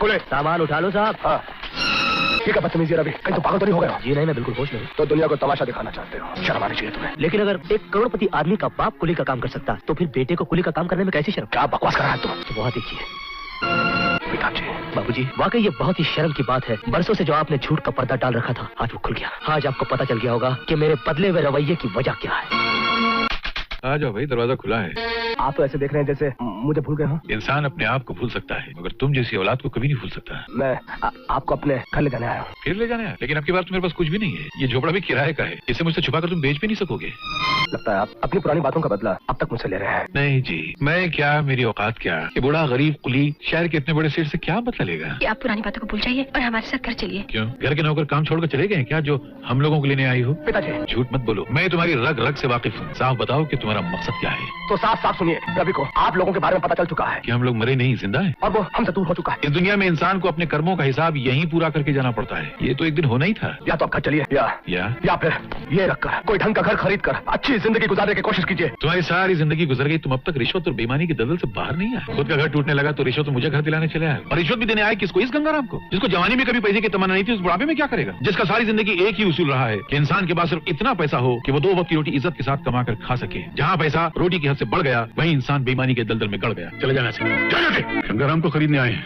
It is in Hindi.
पुलिस! सामान उठा लो साहब। हाँ। ठीक है बदतमीजी रवि, कहीं तो पागल तो नहीं हो गए हो? जी नहीं, मैं बिल्कुल होश में हूँ। तो दुनिया को तमाशा दिखाना चाहते हो, शर्म आनी चाहिए तुम्हें। लेकिन अगर एक करोड़पति आदमी का बाप कुली का काम कर सकता तो फिर बेटे को कुली का काम करने में कैसी शर्म? क्या बकवास कर रहा है तुम? तो बहुत देखिए पिताजी। बाबूजी, वाकई ये बहुत ही शर्म की बात है। बरसों से जो आपने झूठ का पर्दा डाल रखा था, आज वो खुल गया। आज आपको पता चल गया होगा कि मेरे बदले हुए रवैये की वजह क्या है। आ जाओ भाई, दरवाजा खुला है। आप तो ऐसे देख रहे हैं जैसे मुझे भूल गए हो। इंसान अपने आप को भूल सकता है मगर तुम जैसी औलाद को कभी नहीं भूल सकता। मैं आपको अपने घर ले जाने आया हूँ। फिर ले जाने आया? लेकिन आपके पास तो मेरे पास कुछ भी नहीं है। ये झोपड़ा भी किराए का है, इसे मुझसे छुपा कर तुम बेच भी नहीं सकोगे। लगता है आप अपनी पुरानी बातों का बदला अब तक मुझसे ले रहे हैं। नहीं जी, मैं क्या, मेरी औकात क्या। ये बूढ़ा गरीब कुली शहर के इतने बड़े सेठ से क्या बदला लेगा? आप पुरानी बातों को भूल जाइए और हमारे साथ घर चलिए। क्यों? घर के नौकर काम छोड़कर चले गए क्या, जो हम लोगों को लेने आई हो? पिताजी झूठ मत बोलो, मैं तुम्हारी रग रग से वाकिफ हूँ। साफ बताओ कि तुम्हारा मकसद क्या है। तो साफ साफ सुनिए, रवि को आप लोगों के बारे में पता चल चुका है कि हम लोग मरे नहीं, जिंदा है, और वो हमसे दूर हो चुका है। इस दुनिया में इंसान को अपने कर्मों का हिसाब यहीं पूरा करके जाना पड़ता है। ये तो एक दिन होना ही था। या तो आप घर चलिए या फिर ये रखकर कोई ढंग का घर खरीद कर अच्छी जिंदगी गुजारने की कोशिश कीजिए। तुम्हारी सारी जिंदगी गुजर गई, तुम अब तक रिश्वत और बेईमानी की दलदल से बाहर नहीं आए। खुद का घर टूटने लगा तो रिश्वत मुझे घर दिलाने चले आए, और रिश्वत भी देने आए किसको? इस गंगाराम को, जिसको जवानी में कभी पैसे की तमन्ना नहीं थी, उस बुढ़ापे में क्या करेगा? जिसका सारी जिंदगी एक ही उसूल रहा है कि इंसान के पास सिर्फ इतना पैसा हो कि वो 2 वक्त की रोटी इज्जत के साथ कमा कर खा सके। जहाँ पैसा रोटी की हद से बढ़ गया वहीं इंसान बेईमानी के दलदल में गड़ गया। चले जाना से गंगाराम को खरीदने आए हैं।